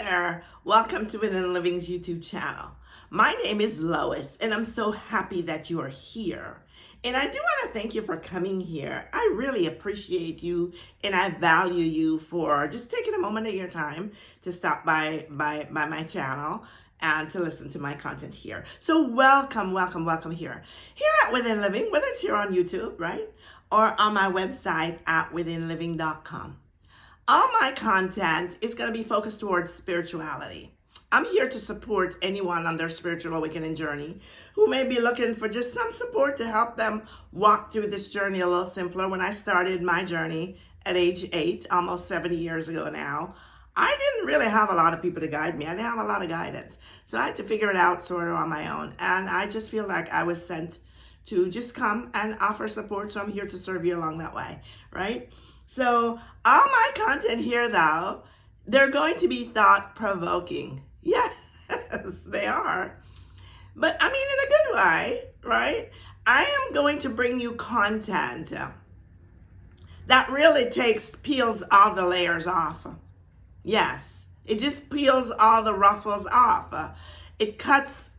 there. Welcome to Within Living's YouTube channel. My name is Lois, and I'm so happy that you are here. And I do want to thank you for coming here. I really appreciate you, and I value you for just taking a moment of your time to stop by my channel and to listen to my content here. So welcome here. Here at Within Living, whether it's here on YouTube, right? Or on my website at withinliving.com. All my content is going to be focused towards spirituality. I'm here to support anyone on their spiritual awakening journey who may be looking for just some support to help them walk through this journey a little simpler. When I started my journey at age 8, almost 70 years ago now, I didn't really have a lot of people to guide me. I didn't have a lot of guidance. So I had to figure it out sort of on my own. And I just feel like I was sent to just come and offer support. So I'm here to serve you along that way, right? So all my content here, though, they're going to be thought-provoking. Yes, they are. But I mean in a good way, right? I am going to bring you content that really peels all the layers off. Yes, it just peels all the ruffles off. It cuts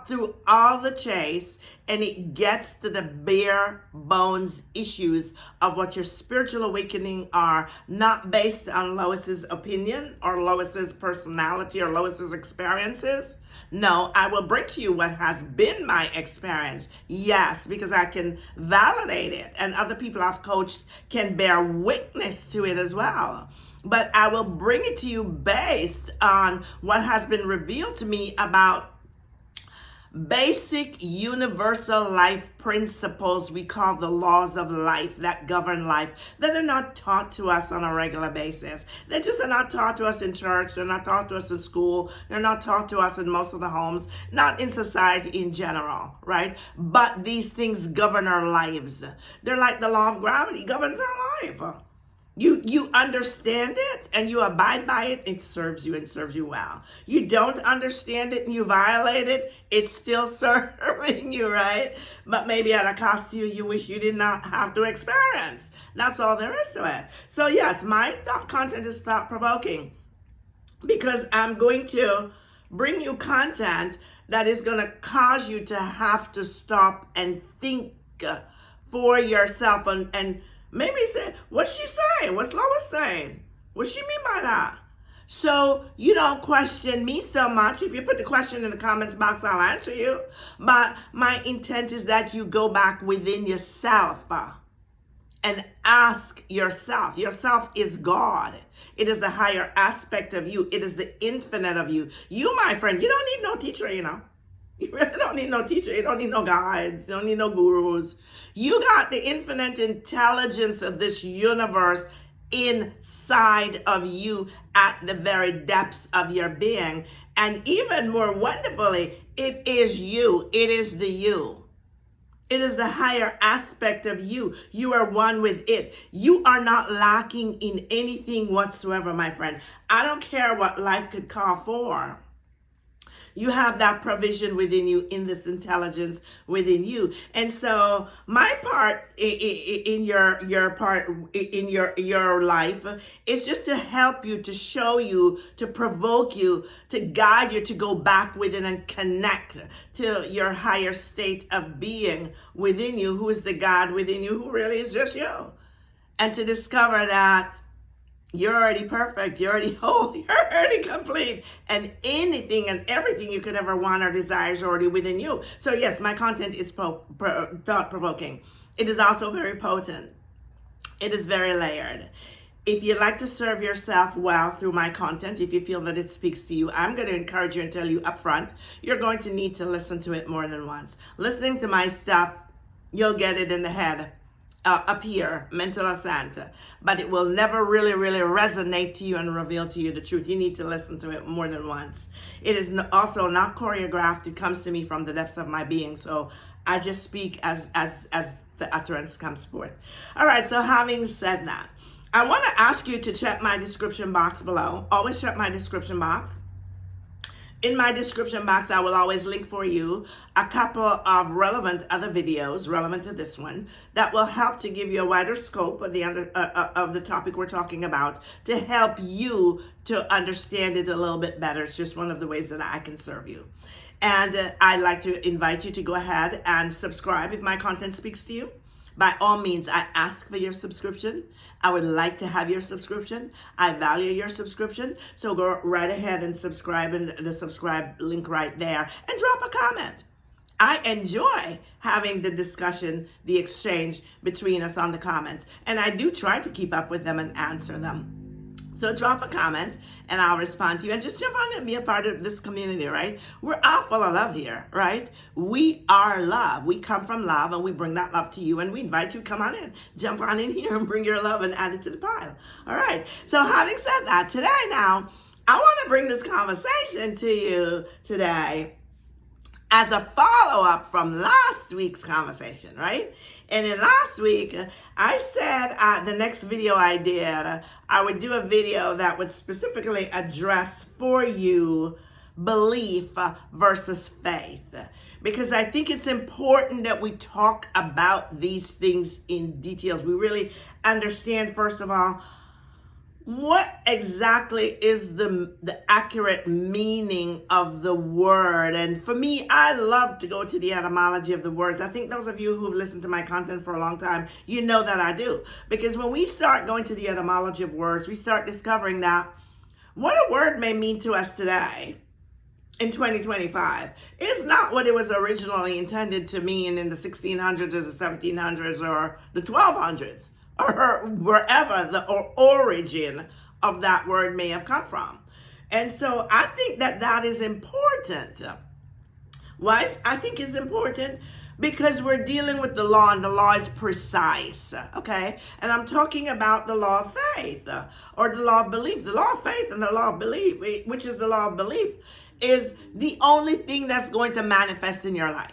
through all the chase, and it gets to the bare bones issues of what your spiritual awakening are, not based on Lois's opinion or Lois's personality or Lois's experiences. No, I will bring to you what has been my experience. Yes, because I can validate it, and other people I've coached can bear witness to it as well. But I will bring it to you based on what has been revealed to me about basic universal life principles we call the laws of life that govern life, that are not taught to us on a regular basis. They just are not taught to us in church. They're not taught to us in school. They're not taught to us in most of the homes, not in society in general, right? But these things govern our lives. They're like the law of gravity governs our life. You understand it and you abide by it, it serves you and serves you well. You don't understand it and you violate it, it's still serving you, right? But maybe at a cost to you you wish you did not have to experience. That's all there is to it. So yes, my content is thought-provoking because I'm going to bring you content that is going to cause you to have to stop and think for yourself and maybe say, what's she saying? What's Lois saying? What she mean by that? So you don't question me so much. If you put the question in the comments box, I'll answer you. But my intent is that you go back within yourself and ask yourself. Yourself is God. It is the higher aspect of you. It is the infinite of you. You, my friend, you don't need no teacher, you know. You really don't need no teacher. You don't need no guides. You don't need no gurus. You got the infinite intelligence of this universe inside of you at the very depths of your being. And even more wonderfully, it is you. It is the you. It is the higher aspect of you. You are one with it. You are not lacking in anything whatsoever, my friend. I don't care what life could call for. You have that provision within you, in this intelligence within you. And so my part in your part in your life is just to help you, to show you, to provoke you, to guide you to go back within and connect to your higher state of being within you, who is the God within you, who really is just you. And to discover that you're already perfect, you're already whole, you're already complete, and anything and everything you could ever want or desire is already within you. So yes, my content is thought-provoking. It is also very potent. It is very layered. If you'd like to serve yourself well through my content, if you feel that it speaks to you, I'm going to encourage you and tell you up front, you're going to need to listen to it more than once. Listening to my stuff, you'll get it in the head. Up here, mental assent, but it will never really resonate to you and reveal to you the truth. You need to listen to it more than once. It is also not choreographed. It comes to me from the depths of my being. So I just speak as the utterance comes forth. All right, so having said that, I want to ask you to check my description box below. Always check my description box. In my description box, I will always link for you a couple of relevant other videos relevant to this one that will help to give you a wider scope of the topic we're talking about, to help you to understand it a little bit better. It's just one of the ways that I can serve you. And I'd like to invite you to go ahead and subscribe if my content speaks to you. By all means, I ask for your subscription. I would like to have your subscription. I value your subscription. So go right ahead and subscribe, and the subscribe link right there, and drop a comment. I enjoy having the discussion, the exchange between us on the comments. And I do try to keep up with them and answer them. So drop a comment and I'll respond to you, and just jump on and be a part of this community, right? We're all full of love here, right? We are love. We come from love, and we bring that love to you, and we invite you to come on in, jump on in here and bring your love and add it to the pile. All right. So having said that, today now, I want to bring this conversation to you today as a follow-up from last week's conversation, right? And in last week, I said the next video I did, I would do a video that would specifically address for you belief versus faith. Because I think it's important that we talk about these things in details. We really understand, first of all, what exactly is the accurate meaning of the word. And for me, I love to go to the etymology of the words. I think those of you who've listened to my content for a long time, you know that I do. Because when we start going to the etymology of words, we start discovering that what a word may mean to us today in 2025 is not what it was originally intended to mean in the 1600s or the 1700s or the 1200s. Or wherever the origin of that word may have come from. And so I think that is important. Why? I think it's important because we're dealing with the law, and the law is precise, okay? And I'm talking about the law of faith, or the law of belief. The law of faith and the law of belief, which is the law of belief, is the only thing that's going to manifest in your life.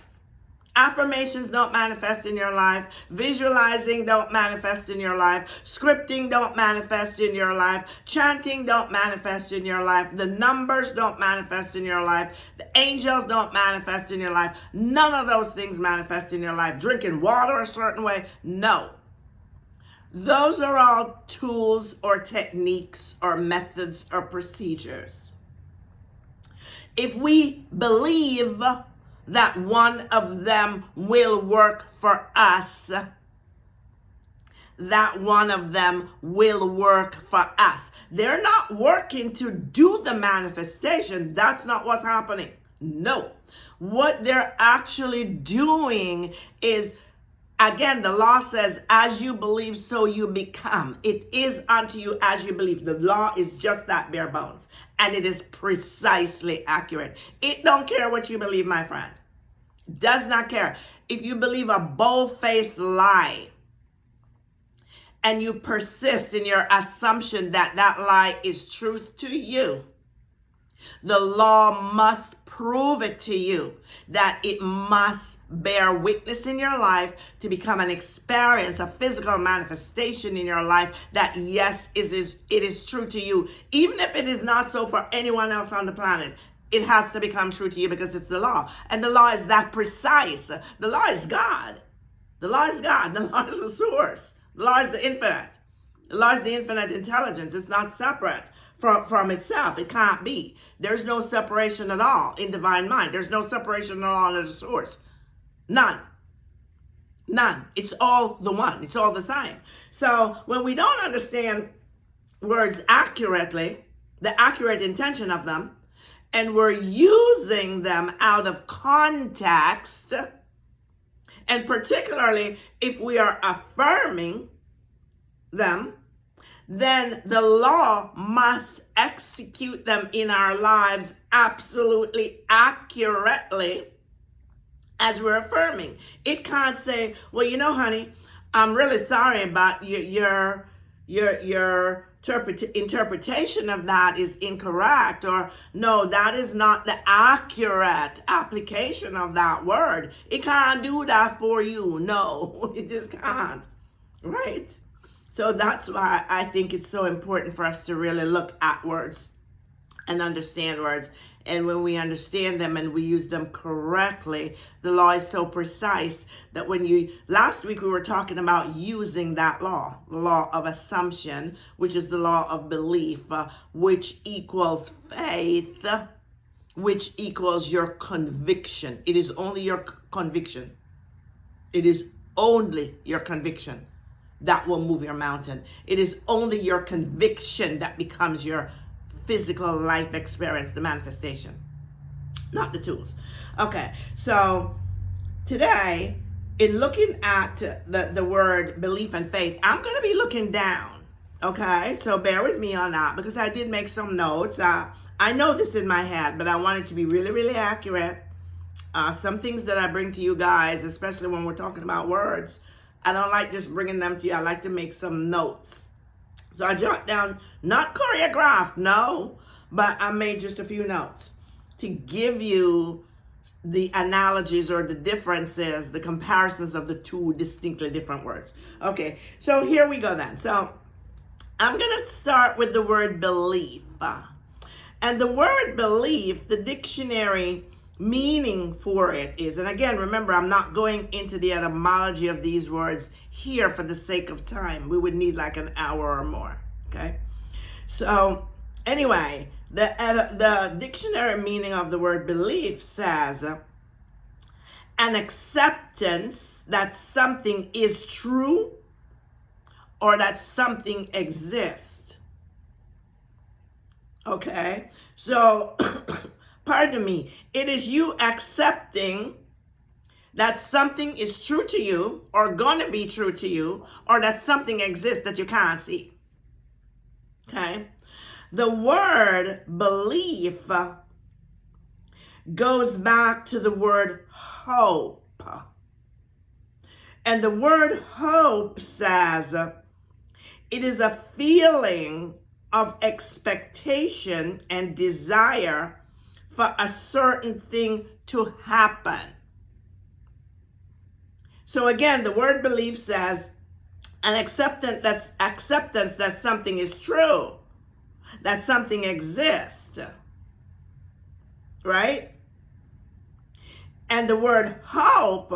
Affirmations don't manifest in your life. Visualizing don't manifest in your life. Scripting don't manifest in your life. Chanting don't manifest in your life. The numbers don't manifest in your life. The angels don't manifest in your life. None of those things manifest in your life. Drinking water a certain way, no. Those are all tools or techniques or methods or procedures. If we believe that one of them will work for us, that one of them will work for us. They're not working to do the manifestation. That's not what's happening. No. What they're actually doing is, again, the law says, as you believe, so you become. It is unto you as you believe. The law is just that, bare bones. And it is precisely accurate. It don't care what you believe, my friend. Does not care. If you believe a bold-faced lie and you persist in your assumption that that lie is truth to you, the law must prove it to you, that it must bear witness in your life to become an experience, a physical manifestation in your life that yes, it is true to you, even if it is not so for anyone else on the planet. It has to become true to you because it's the law. And the law is that precise. The law is God. The law is God. The law is the source. The law is the infinite. The law is the infinite intelligence. It's not separate from itself. It can't be. There's no separation at all in divine mind. There's no separation at all in the source. None. None. It's all the one. It's all the same. So when we don't understand words accurately, the accurate intention of them, and we're using them out of context, and particularly if we are affirming them, then the law must execute them in our lives absolutely accurately as we're affirming. It can't say, well, you know, honey, I'm really sorry about your interpretation of that is incorrect, or no, that is not the accurate application of that word. It can't do that for you. No, it just can't, right? So that's why I think it's so important for us to really look at words and understand words And when we understand them and we use them correctly, the law is so precise that last week we were talking about using that law, the law of assumption, which is the law of belief, which equals faith, which equals your conviction. It is only your conviction. It is only your conviction that will move your mountain. It is only your conviction that becomes your physical life experience, the manifestation, not the tools. Okay, so today, in looking at the word belief and faith, I'm going to be looking down. Okay, so bear with me on that because I did make some notes. I know this in my head, but I want it to be really, really accurate. Some things that I bring to you guys, especially when we're talking about words, I don't like just bringing them to you. I like to make some notes. So I jot down, not choreographed, no, but I made just a few notes to give you the analogies or the differences, the comparisons of the two distinctly different words. Okay, so here we go then. So I'm going to start with the word belief. And the word belief, the dictionary meaning for it is, and again, remember, I'm not going into the etymology of these words here for the sake of time. We would need like an hour or more, okay? So anyway, the dictionary meaning of the word belief says an acceptance that something is true or that something exists, okay? So pardon me, it is you accepting that something is true to you or gonna be true to you, or that something exists that you can't see. Okay? The word belief goes back to the word hope. And the word hope says it is a feeling of expectation and desire for a certain thing to happen. So again, the word belief says an acceptance that something is true, that something exists, right? And the word hope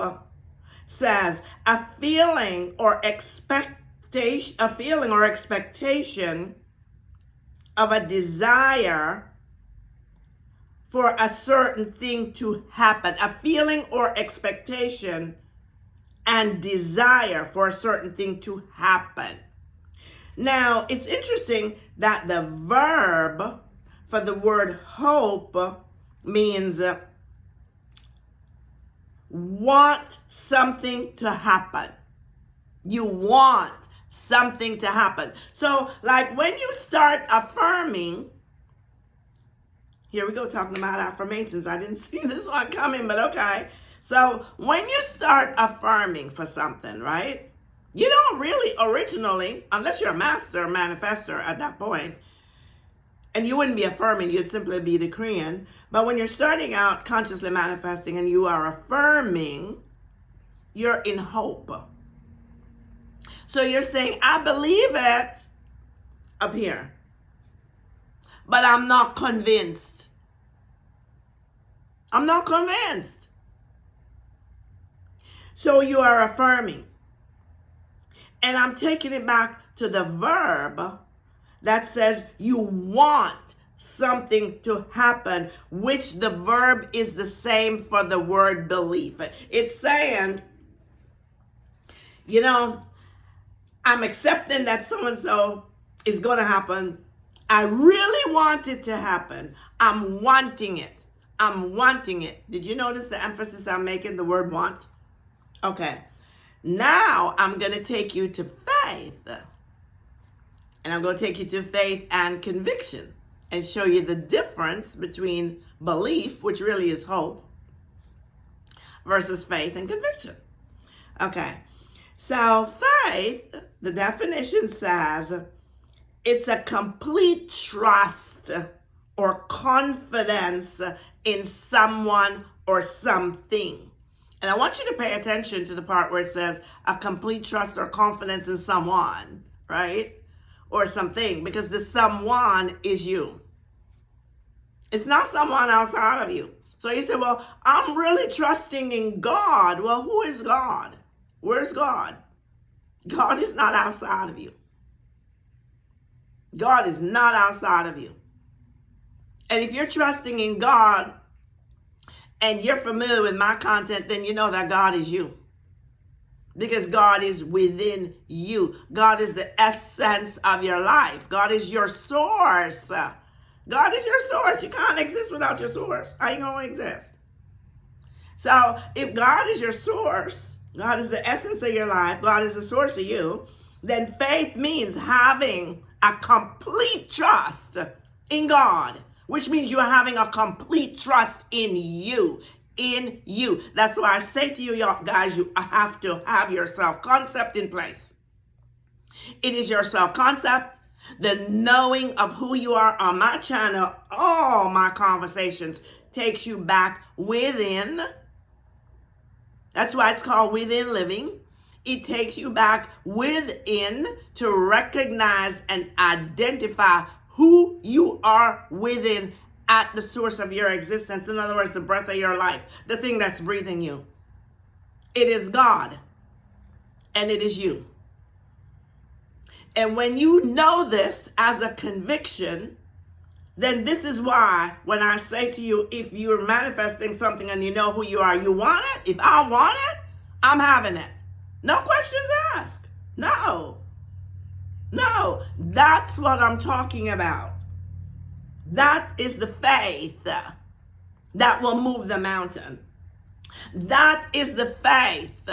says a feeling or expectation of a desire for a certain thing to happen, a feeling or expectation and desire for a certain thing to happen. Now, it's interesting that the verb for the word hope means want something to happen. You want something to happen. So, like when you start affirming, here we go, talking about affirmations. I didn't see this one coming, but okay. So when you start affirming for something, right? You don't really originally, unless you're a master manifestor at that point, and you wouldn't be affirming, you'd simply be decreeing. But when you're starting out consciously manifesting and you are affirming, you're in hope. So you're saying, I believe it up here, but I'm not convinced. I'm not convinced. So you are affirming. And I'm taking it back to the verb that says you want something to happen, which the verb is the same for the word belief. It's saying, you know, I'm accepting that so-and-so is going to happen. I really want it to happen. I'm wanting it. I'm wanting it. Did you notice the emphasis I'm making, the word want? Okay. Now I'm going to take you to faith. And I'm going to take you to faith and conviction and show you the difference between belief, which really is hope, versus faith and conviction. Okay. So faith, the definition says, it's a complete trust or confidence in someone or something. And I want you to pay attention to the part where it says a complete trust or confidence in someone, right? Or something, because the someone is you. It's not someone outside of you. So you say, well, I'm really trusting in God. Well, who is God? Where's God? God is not outside of you. God is not outside of you. And if you're trusting in God and you're familiar with my content, then you know that God is you. Because God is within you. God is the essence of your life. God is your source. God is your source. You can't exist without your source. How are you going to exist? So if God is your source, God is the essence of your life, God is the source of you, then faith means having a complete trust in God, which means you're having a complete trust in you. In you. That's why I say to you, y'all guys, you have to have your self-concept in place. It is your self-concept, the knowing of who you are. On my channel, all my conversations takes you back within. That's why it's called Within Living. It takes you back within to recognize and identify who you are within at the source of your existence. In other words, the breath of your life, the thing that's breathing you. It is God, and it is you. And when you know this as a conviction, then this is why when I say to you, if you're manifesting something and you know who you are, you want it? If I want it, I'm having it. No questions asked. No. That's what I'm talking about. That is the faith that will move the mountain. That is the faith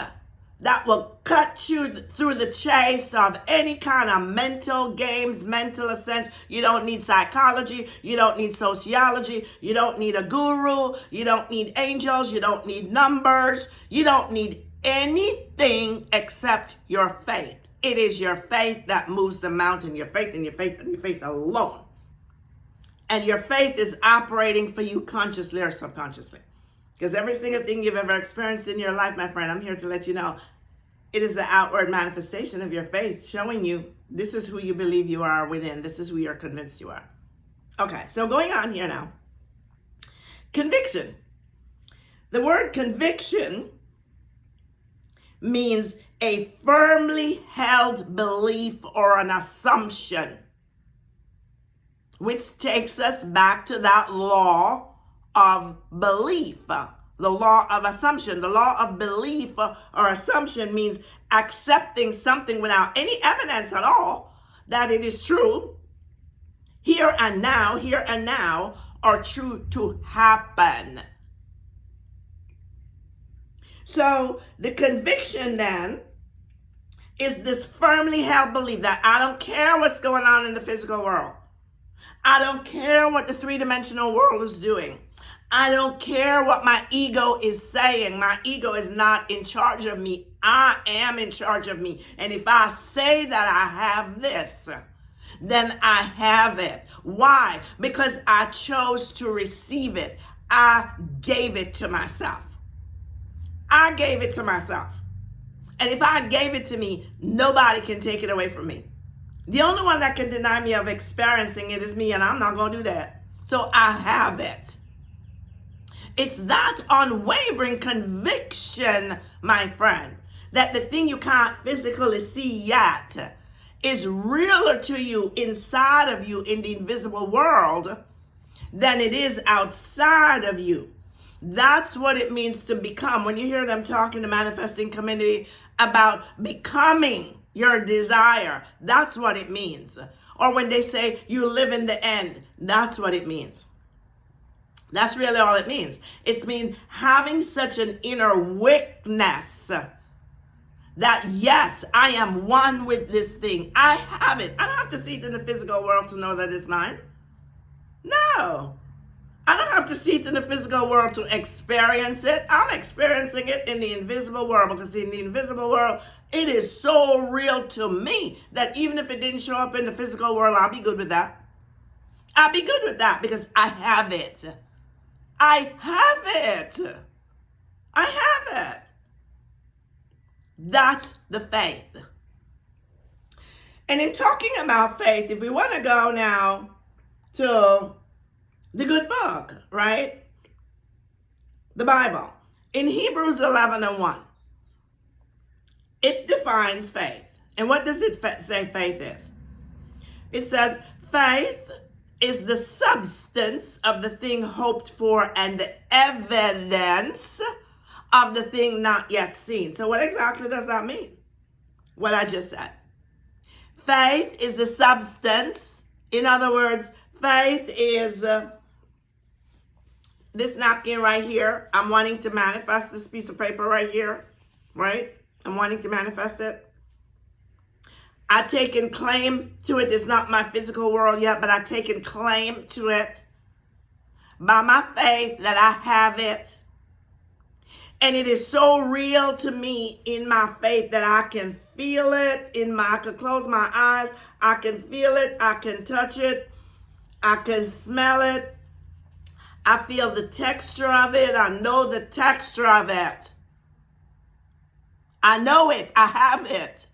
that will cut you through the chase of any kind of mental games, mental ascent. You don't need psychology. You don't need sociology. You don't need a guru. You don't need angels. You don't need numbers. You don't need anything except your faith. It is your faith that moves the mountain. Your faith and your faith and your faith alone. And your faith is operating for you consciously or subconsciously. Because every single thing you've ever experienced in your life, my friend, I'm here to let you know, it is the outward manifestation of your faith showing you this is who you believe you are within. This is who you're convinced you are. Okay, so going on here now. Conviction. The word conviction means a firmly held belief or an assumption, which takes us back to that law of belief, the law of assumption. The law of belief or assumption means accepting something without any evidence at all that it is true, here and now, are true to happen. So the conviction then is this firmly held belief that I don't care what's going on in the physical world. I don't care what the three-dimensional world is doing. I don't care what my ego is saying. My ego is not in charge of me. I am in charge of me. And if I say that I have this, then I have it. Why? Because I chose to receive it. I gave it to myself. I gave it to myself. And if I gave it to me, nobody can take it away from me. The only one that can deny me of experiencing it is me, and I'm not going to do that. So I have it. It's that unwavering conviction, my friend, that the thing you can't physically see yet is realer to you inside of you in the invisible world than it is outside of you. That's what it means to become. When you hear them talk in the manifesting community about becoming your desire, that's what it means. Or when they say you live in the end, that's what it means. That's really all it means. It means having such an inner witness that yes, I am one with this thing. I have it. I don't have to see it in the physical world to know that it's mine. No. I don't have to see it in the physical world to experience it. I'm experiencing it in the invisible world, because in the invisible world, it is so real to me that even if it didn't show up in the physical world, I'll be good with that. I'll be good with that because I have it. I have it. I have it. That's the faith. And in talking about faith, if we want to go now to the good book, right? The Bible. In Hebrews 11:1, it defines faith. And what does it say faith is? It says faith is the substance of the thing hoped for and the evidence of the thing not yet seen. So what exactly does that mean? What I just said. Faith is the substance. In other words, faith is this napkin right here. I'm wanting to manifest this piece of paper right here, right? I'm wanting to manifest it. I've taken claim to it. It's not my physical world yet, but I've taken claim to it by my faith that I have it. And it is so real to me in my faith that I can feel it. I can close my eyes. I can feel it. I can touch it. I can smell it. I feel the texture of it. I know the texture of it. I know it. I have it.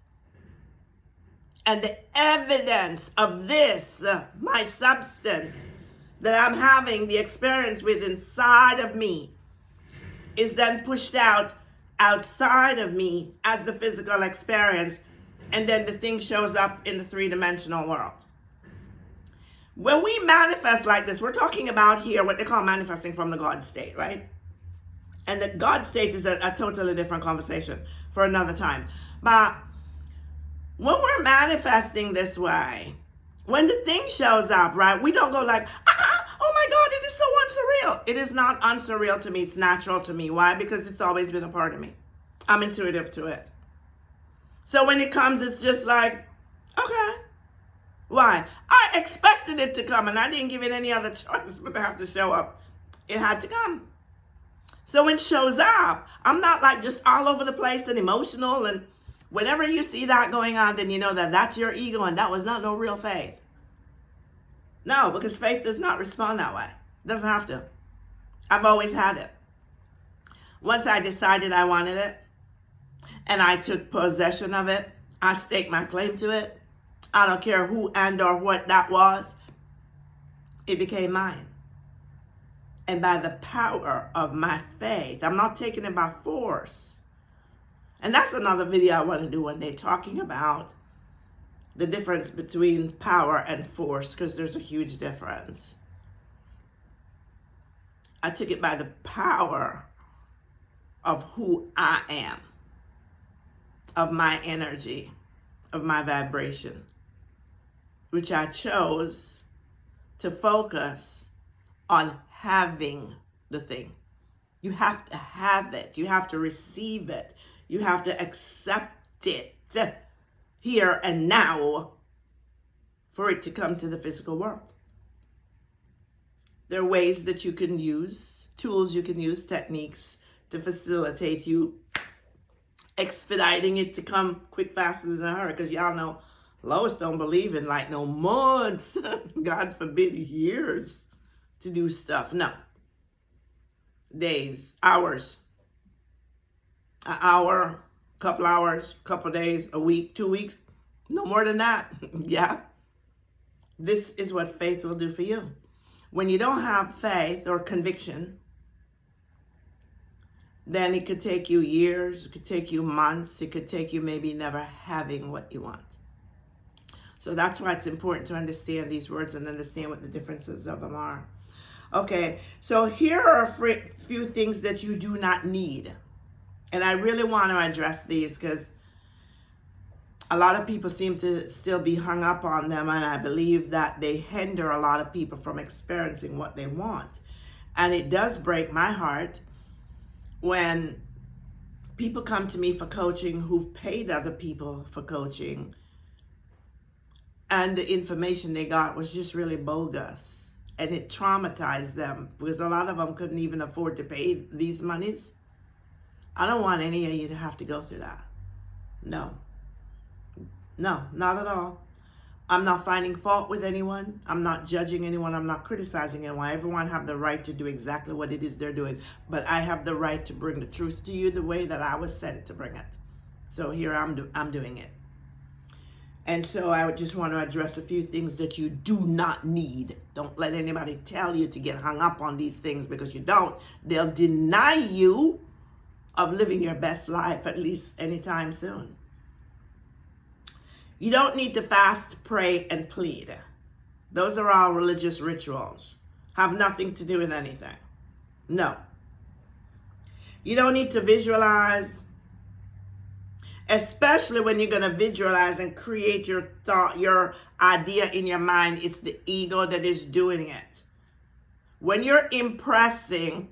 And the evidence of this, my substance that I'm having the experience with inside of me, is then pushed out outside of me as the physical experience. And then the thing shows up in the three-dimensional world. When we manifest like this, we're talking about here what they call manifesting from the God state, right? And the God state is a totally different conversation for another time. But when we're manifesting this way, when the thing shows up, right, we don't go like, oh my God, it is so unsurreal. It is not unsurreal to me. It's natural to me. Why? Because it's always been a part of me. I'm intuitive to it. So when it comes, it's just like, okay. Why? I expected it to come, and I didn't give it any other choice but to have to show up. It had to come. So when it shows up, I'm not like just all over the place and emotional, and whenever you see that going on, then you know that that's your ego and that was not no real faith. No, because faith does not respond that way. It doesn't have to. I've always had it. Once I decided I wanted it and I took possession of it, I staked my claim to it. I don't care who and or what that was. It became mine. And by the power of my faith, I'm not taking it by force. And that's another video I want to do one day, talking about the difference between power and force, because there's a huge difference. I took it by the power of who I am, of my energy, of my vibration, which I chose to focus on having the thing. You have to have it. You have to receive it. You have to accept it here and now for it to come to the physical world. There are ways that you can use, tools you can use, techniques to facilitate you expediting it to come quick, faster than a hurry. Because y'all know Lois don't believe in like no months, God forbid years to do stuff. No. Days, hours. An hour, couple hours, couple days, a week, 2 weeks, no more than that. Yeah. This is what faith will do for you. When you don't have faith or conviction, then it could take you years, it could take you months, it could take you maybe never having what you want. So that's why it's important to understand these words and understand what the differences of them are. Okay, so here are a few things that you do not need. And I really want to address these because a lot of people seem to still be hung up on them, and I believe that they hinder a lot of people from experiencing what they want. And it does break my heart when people come to me for coaching who've paid other people for coaching, and the information they got was just really bogus, and it traumatized them because a lot of them couldn't even afford to pay these monies. I don't want any of you to have to go through that. No, not at all. I'm not finding fault with anyone. I'm not judging anyone. I'm not criticizing anyone. Everyone have the right to do exactly what it is they're doing. But I have the right to bring the truth to you the way that I was sent to bring it. So here I'm doing it. And so I would just want to address a few things that you do not need. Don't let anybody tell you to get hung up on these things, because you don't. They'll deny you of living your best life, at least anytime soon. You don't need to fast, pray, and plead. Those are all religious rituals. Have nothing to do with anything. No. You don't need to visualize, especially when you're going to visualize and create your thought, your idea in your mind. It's the ego that is doing it. When you're impressing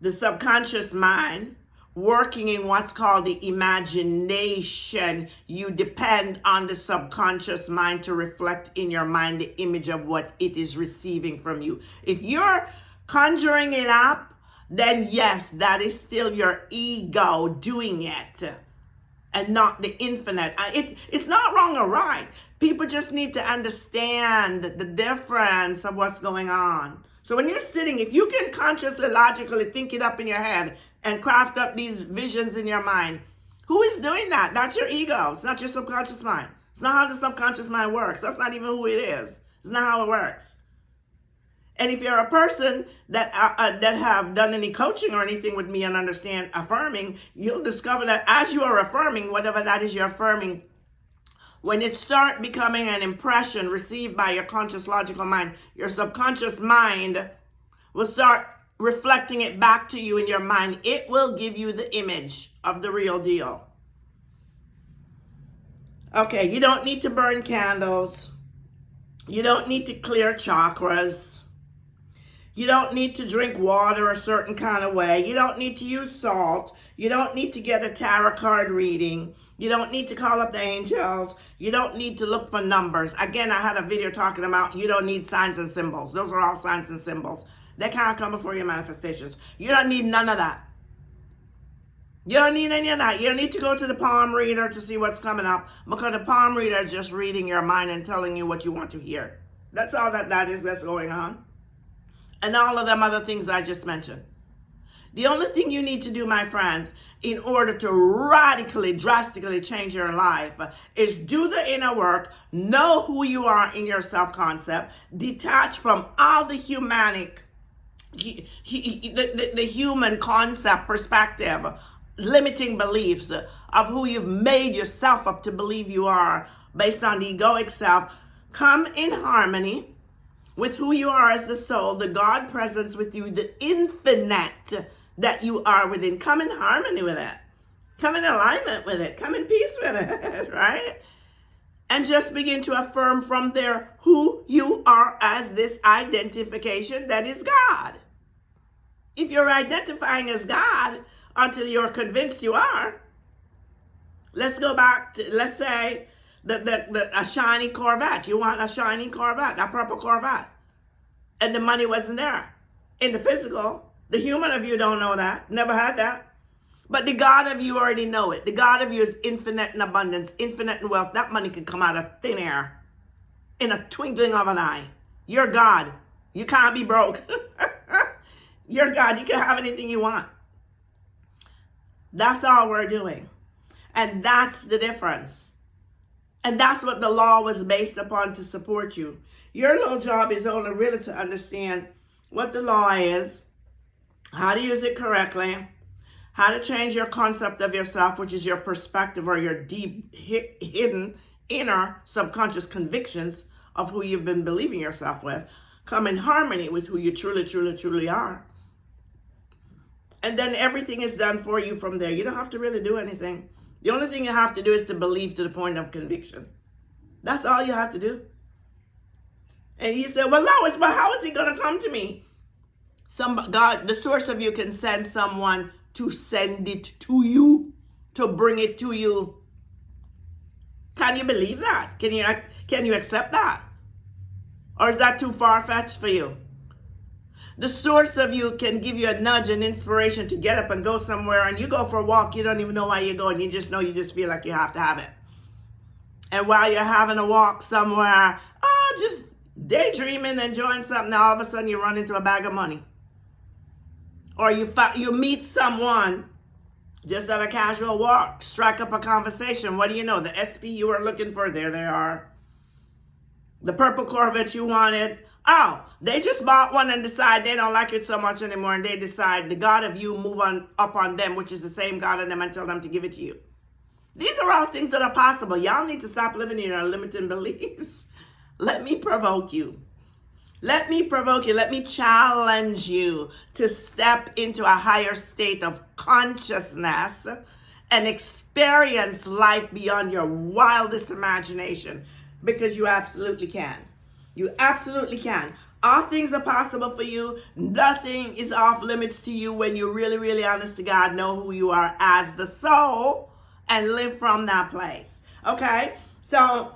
the subconscious mind, working in what's called the imagination, you depend on the subconscious mind to reflect in your mind the image of what it is receiving from you. If you're conjuring it up, then yes, that is still your ego doing it, and not the infinite. It's not wrong or right. People just need to understand the difference of what's going on. So when you're sitting, if you can consciously, logically think it up in your head and craft up these visions in your mind, who is doing that? That's your ego. It's not your subconscious mind. It's not how the subconscious mind works. That's not even who it is. It's not how it works. And if you're a person that have done any coaching or anything with me and understand affirming, you'll discover that as you are affirming, whatever that is you're affirming, when it starts becoming an impression received by your conscious logical mind, your subconscious mind will start reflecting it back to you in your mind. It will give you the image of the real deal. Okay, you don't need to burn candles. You don't need to clear chakras. You don't need to drink water a certain kind of way. You don't need to use salt. You don't need to get a tarot card reading. You don't need to call up the angels. You don't need to look for numbers. Again, I had a video talking about you don't need signs and symbols. Those are all signs and symbols. They can't come before your manifestations. You don't need none of that. You don't need any of that. You don't need to go to the palm reader to see what's coming up, because the palm reader is just reading your mind and telling you what you want to hear. That's all that is that's going on. And all of them other things I just mentioned. The only thing you need to do, my friend, in order to radically, drastically change your life is do the inner work, know who you are in your self-concept, detach from all the the human concept perspective, limiting beliefs of who you've made yourself up to believe you are based on the egoic self. Come in harmony with who you are as the soul, the God presence with you, the infinite that you are within. Come in harmony with it. Come in alignment with it. Come in peace with it, right? And just begin to affirm from there who you are as this identification that is God. If you're identifying as God until you're convinced you are, let's go back to, let's say, a shiny Corvette. You want a shiny Corvette, a purple Corvette. And the money wasn't there. In the physical, the human of you don't know that. Never had that. But the God of you already know it. The God of you is infinite in abundance, infinite in wealth. That money can come out of thin air in a twinkling of an eye. You're God. You can't be broke. You're God. You can have anything you want. That's all we're doing. And that's the difference. And that's what the law was based upon, to support you. Your little job is only really to understand what the law is, how to use it correctly, how to change your concept of yourself, which is your perspective or your deep, hidden, inner subconscious convictions of who you've been believing yourself with. Come in harmony with who you truly, truly, truly are. And then everything is done for you from there. You don't have to really do anything. The only thing you have to do is to believe to the point of conviction. That's all you have to do. And you say, well, Lois, but how is he going to come to me? God, the source of you, can send someone to send it to you, to bring it to you. Can you believe that? Can you accept that? Or is that too far-fetched for you? The source of you can give you a nudge and inspiration to get up and go somewhere, and you go for a walk, you don't even know why you're going, you just know, you just feel like you have to have it. And while you're having a walk somewhere, just daydreaming, enjoying something, now all of a sudden you run into a bag of money. Or you meet someone Just on a casual walk, strike up a conversation. What do you know? The SP you were looking for, there they are. The purple Corvette you wanted, oh, they just bought one and decide they don't like it so much anymore, and they decide the God of you move on up on them, which is the same God of them, and tell them to give it to you. These are all things that are possible. Y'all need to stop living in your limiting beliefs. Let me provoke you. Let me provoke you. Let me challenge you to step into a higher state of consciousness and experience life beyond your wildest imagination, because you absolutely can. You absolutely can. All things are possible for you. Nothing is off limits to you when you really, really honest to God know who you are as the soul and live from that place. Okay? So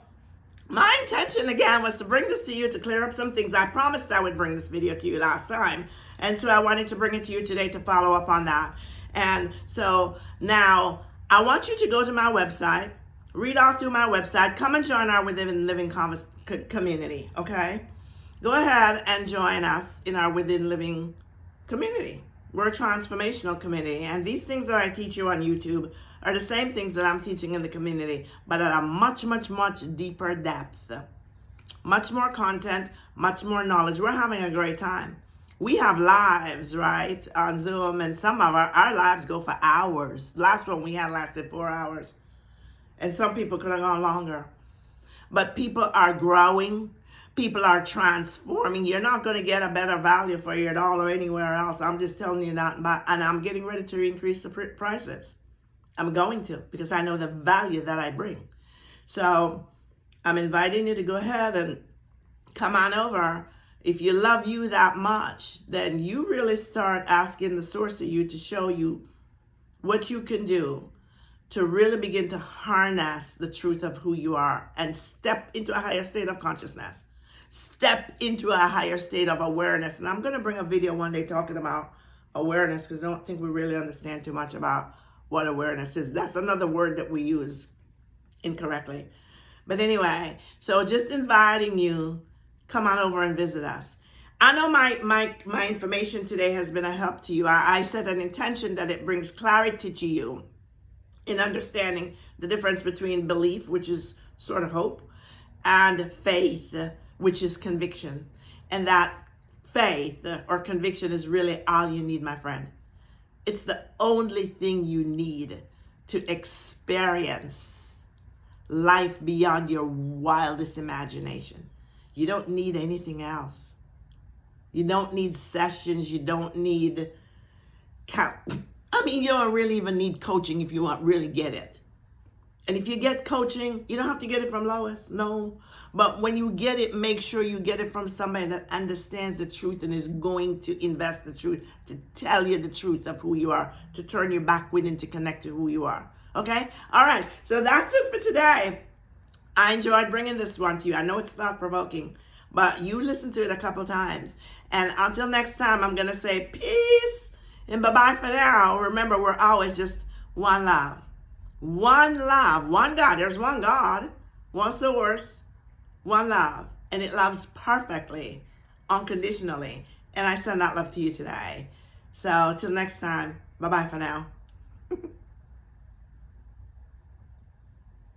my intention again was to bring this to you to clear up some things. I promised I would bring this video to you last time. And so I wanted to bring it to you today to follow up on that. And so now I want you to go to my website, read all through my website, come and join our Within Living community, okay? Go ahead and join us in our Within Living community. We're a transformational community, and these things that I teach you on YouTube are the same things that I'm teaching in the community, but at a much, much, much deeper depth. Much more content, much more knowledge. We're having a great time. We have lives, right, on Zoom, and some of our lives go for hours. Last one we had lasted 4 hours, and some people could have gone longer. But people are growing. People are transforming. You're not going to get a better value for your dollar anywhere else. I'm just telling you that. And I'm getting ready to increase the prices. I'm going to, because I know the value that I bring. So I'm inviting you to go ahead and come on over. If you love you that much, then you really start asking the source of you to show you what you can do to really begin to harness the truth of who you are and step into a higher state of consciousness. Step into a higher state of awareness. And I'm going to bring a video one day talking about awareness, because I don't think we really understand too much about what awareness is. That's another word that we use incorrectly. But anyway, so just inviting you, come on over and visit us. I know my information today has been a help to you. I set an intention that it brings clarity to you in understanding the difference between belief, which is sort of hope, and faith, which is conviction. And that faith or conviction is really all you need, my friend. It's the only thing you need to experience life beyond your wildest imagination. You don't need anything else. You don't need sessions. You don't need you don't really even need coaching if you want really get it. And if you get coaching, you don't have to get it from Lois, no. But when you get it, make sure you get it from somebody that understands the truth and is going to invest the truth, to tell you the truth of who you are, to turn you back within to connect to who you are. Okay? All right. So that's it for today. I enjoyed bringing this one to you. I know it's thought provoking, but you listen to it a couple times. And until next time, I'm going to say peace and bye-bye for now. Remember, we're always just one love. One love, one God. There's one God, one source, one love. And it loves perfectly, unconditionally. And I send that love to you today. So till next time, bye-bye for now.